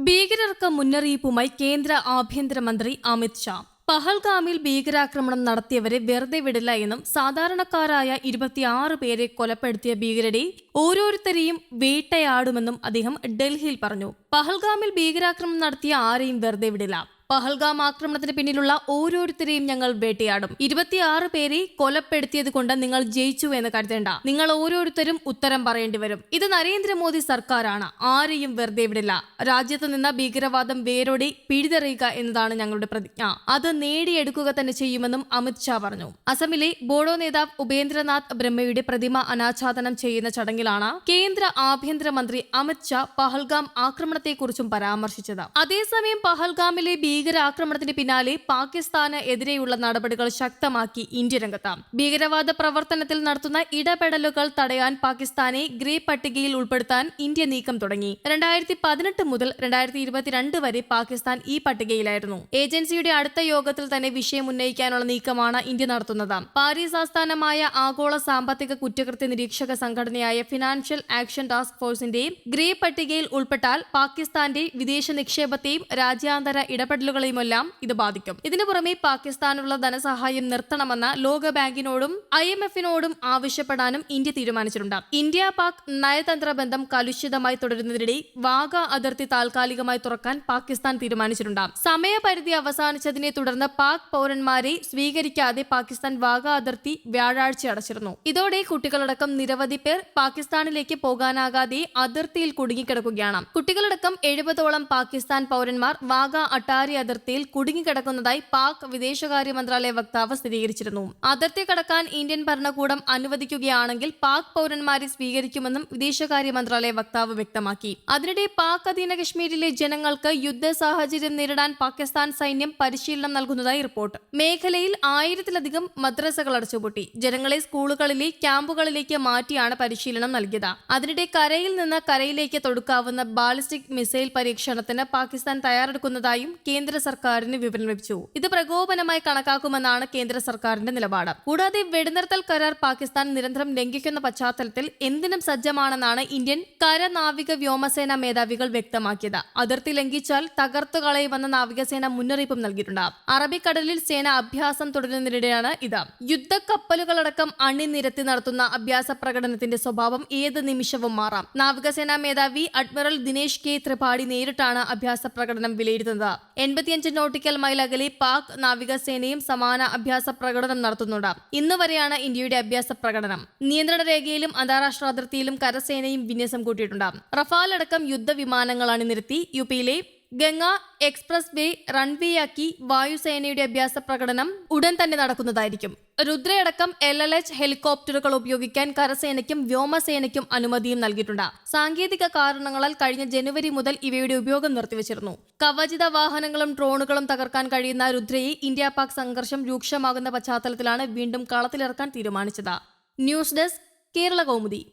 ഭീകരർക്ക് മുന്നറിയിപ്പുമായി കേന്ദ്ര ആഭ്യന്തരമന്ത്രി അമിത് ഷാ. പഹൽഗാമിൽ ഭീകരാക്രമണം നടത്തിയവരെ വെറുതെ വിടില്ല എന്നും സാധാരണക്കാരായ 26 പേരെ കൊലപ്പെടുത്തിയ ഭീകരരെ ഓരോരുത്തരെയും വേട്ടയാടുമെന്നും അദ്ദേഹം ഡൽഹിയിൽ പറഞ്ഞു. പഹൽഗാമിൽ ഭീകരാക്രമണം നടത്തിയ ആരെയും വെറുതെ വിടില്ല. പഹൽഗാം ആക്രമണത്തിന് പിന്നിലുള്ള ഓരോരുത്തരെയും ഞങ്ങൾ വേട്ടയാടും. 26 പേരെ കൊലപ്പെടുത്തിയത് കൊണ്ട് നിങ്ങൾ ജയിച്ചു എന്ന് കരുതേണ്ട. നിങ്ങൾ ഓരോരുത്തരും ഉത്തരം പറയേണ്ടി വരും. ഇത് നരേന്ദ്രമോദി സർക്കാരാണ്. ആരെയും വെറുതെ വിടില്ല. രാജ്യത്ത് നിന്ന് ഭീകരവാദം വേരോടെ പിഴുതെറിയുക എന്നതാണ് ഞങ്ങളുടെ പ്രതിജ്ഞ. അത് നേടിയെടുക്കുക തന്നെ ചെയ്യുമെന്നും അമിത് ഷാ പറഞ്ഞു. അസമിലെ ബോഡോ നേതാവ് ഉപേന്ദ്രനാഥ് ബ്രഹ്മയുടെ പ്രതിമ അനാച്ഛാദനം ചെയ്യുന്ന ചടങ്ങിലാണ് കേന്ദ്ര ആഭ്യന്തരമന്ത്രി അമിത് ഷാ പഹൽഗാം ആക്രമണത്തെക്കുറിച്ചും പരാമർശിച്ചത്. അതേസമയം പഹൽഗാമിലെ ഭീകരാക്രമണത്തിന് പിന്നാലെ പാകിസ്ഥാന് എതിരെയുള്ള നടപടികൾ ശക്തമാക്കി ഇന്ത്യ രംഗത്ത്. ഭീകരവാദ പ്രവർത്തനത്തിൽ നടത്തുന്ന ഇടപെടലുകൾ തടയാൻ പാകിസ്ഥാനെ ഗ്രേ പട്ടികയിൽ ഉൾപ്പെടുത്താൻ ഇന്ത്യ നീക്കം തുടങ്ങി. 2018 മുതൽ 2022 വരെ പാകിസ്ഥാൻ ഈ പട്ടികയിലായിരുന്നു. ഏജൻസിയുടെ അടുത്ത യോഗത്തിൽ തന്നെ വിഷയം ഉന്നയിക്കാനുള്ള നീക്കമാണ് ഇന്ത്യ നടത്തുന്നത്. പാരീസ് ആസ്ഥാനമായ ആഗോള സാമ്പത്തിക കുറ്റകൃത്യ നിരീക്ഷക സംഘടനയായ ഫിനാൻഷ്യൽ ആക്ഷൻ ടാസ്ക് ഫോഴ്സിന്റെ ഗ്രേ പട്ടികയിൽ ഉൾപ്പെട്ടാൽ പാകിസ്ഥാന്റെ വിദേശ നിക്ഷേപത്തെയും രാജ്യാന്തര ഇടപെടലുകളെയുമെല്ലാം ഇത് ബാധിക്കും. ഇതിനു പുറമെ പാകിസ്ഥാനുള്ള ധനസഹായം നിർത്തണമെന്ന് ലോകബാങ്കിനോടും IMFനോടും ആവശ്യപ്പെടാനും ഇന്ത്യ തീരുമാനിച്ചിട്ടുണ്ട്. ഇന്ത്യ പാക് നയതന്ത്ര ബന്ധം കലുഷിതമായി തുടരുന്നതിനിടെ വാഗ അതിർത്തി താൽക്കാലികമായി തുറക്കാൻ പാകിസ്ഥാൻ തീരുമാനിച്ചിട്ടുണ്ട്. സമയപരിധി അവസാനിച്ചതിനെ തുടർന്ന് പാക് പൗരന്മാരെ സ്വീകരിക്കാതെ പാകിസ്ഥാൻ വാഗ അതിർത്തി വ്യാഴാഴ്ച അടച്ചിരുന്നു. ഇതോടെ കുട്ടികളടക്കം നിരവധി പേർ പാകിസ്ഥാനിലേക്ക് പോകാനാകാതെ അതിർത്തിയിൽ കുടുങ്ങിക്കിടക്കുകയാണ്. കുട്ടികളടക്കം 70ഓളം പാകിസ്ഥാൻ പൗരന്മാർ വാഗ അട്ടാരി അതിർത്തിയിൽ കുടുങ്ങിക്കിടക്കുന്നതായി പാക് വിദേശകാര്യ മന്ത്രാലയ വക്താവ് സ്ഥിരീകരിച്ചിരുന്നു. അതിർത്തി കടക്കാൻ ഇന്ത്യൻ ഭരണകൂടം അനുവദിക്കുകയാണെങ്കിൽ പാക് പൗരന്മാരെ സ്വീകരിക്കുമെന്നും വിദേശകാര്യ മന്ത്രാലയ വക്താവ് വ്യക്തമാക്കി. അതിനിടെ പാക് അധീന കശ്മീരിലെ ജനങ്ങൾക്ക് യുദ്ധ സാഹചര്യം നേരിടാൻ പാകിസ്ഥാൻ സൈന്യം പരിശീലനം നൽകുന്നതായി റിപ്പോർട്ട്. മേഖലയിൽ 1000-ലധികം മദ്രസകൾ അടച്ചുപൂട്ടി. ജനങ്ങളെ സ്കൂളുകളിലെ ക്യാമ്പുകളിലേക്ക് മാറ്റിയാണ് പരിശീലനം നൽകിയത്. അതിനിടെ കരയിൽ നിന്ന് കരയിലേക്ക് തൊടുക്കാവുന്ന ബാലിസ്റ്റിക് മിസൈൽ പരീക്ഷണത്തിന് പാകിസ്ഥാൻ തയ്യാറെടുക്കുന്നതായും കേന്ദ്ര സർക്കാരിന് വിവരം ലഭിച്ചു. ഇത് പ്രകോപനമായി കണക്കാക്കുമെന്നാണ് കേന്ദ്ര സർക്കാരിന്റെ നിലപാട്. കൂടാതെ വെടിനിർത്തൽ കരാർ പാകിസ്ഥാൻ നിരന്തരം ലംഘിക്കുന്ന പശ്ചാത്തലത്തിൽ എന്തിനും സജ്ജമാണെന്നാണ് ഇന്ത്യൻ കര നാവിക വ്യോമസേന മേധാവികൾ വ്യക്തമാക്കിയത്. അതിർത്തി ലംഘിച്ചാൽ തകർത്തു കളയുമെന്ന നാവികസേന മുന്നറിയിപ്പും നൽകിയിട്ടുണ്ട്. അറബിക്കടലിൽ സേന അഭ്യാസം തുടരുന്നതിനിടെയാണ് ഇത്. യുദ്ധക്കപ്പലുകളടക്കം അണിനിരത്തി നടത്തുന്ന അഭ്യാസ പ്രകടനത്തിന്റെ സ്വഭാവം ഏത് നിമിഷവും മാറാം. നാവികസേനാ മേധാവി അഡ്മിറൽ ദിനേശ് കെ ത്രിപാഠി നേരിട്ടാണ് അഭ്യാസ പ്രകടനം വിലയിരുത്തുന്നത്. 85 നോട്ടിക്കൽ മൈൽ അകലെ പാക് നാവികസേനയും സമാന അഭ്യാസ പ്രകടനം നടത്തുന്നുണ്ട്. ഇന്ന് വരെയാണ് ഇന്ത്യയുടെ അഭ്യാസ പ്രകടനം. നിയന്ത്രണ രേഖയിലും അന്താരാഷ്ട്ര അതിർത്തിയിലും കരസേനയും വിന്യാസം കൂട്ടിയിട്ടുണ്ട്. റഫാൽ അടക്കം യുദ്ധവിമാനങ്ങൾ അണിനിരത്തി യുപിയിലെ ഗംഗ എക്സ്പ്രസ് വേ റൺവേയാക്കി വായുസേനയുടെ അഭ്യാസ പ്രകടനം ഉടൻ തന്നെ നടക്കുന്നതായിരിക്കും. രുദ്രയടക്കം LLH ഹെലികോപ്റ്ററുകൾ ഉപയോഗിക്കാൻ കരസേനയ്ക്കും വ്യോമസേനയ്ക്കും അനുമതിയും നൽകിയിട്ടുണ്ട്. സാങ്കേതിക കാരണങ്ങളാൽ കഴിഞ്ഞ ജനുവരി മുതൽ ഇവയുടെ ഉപയോഗം നിർത്തിവച്ചിരുന്നു. കവചിത വാഹനങ്ങളും ഡ്രോണുകളും തകർക്കാൻ കഴിയുന്ന രുദ്രയെ ഇന്ത്യ പാക് സംഘർഷം രൂക്ഷമാകുന്ന പശ്ചാത്തലത്തിലാണ് വീണ്ടും കളത്തിലിറക്കാൻ തീരുമാനിച്ചത്. News desk Kerala Kaumudi.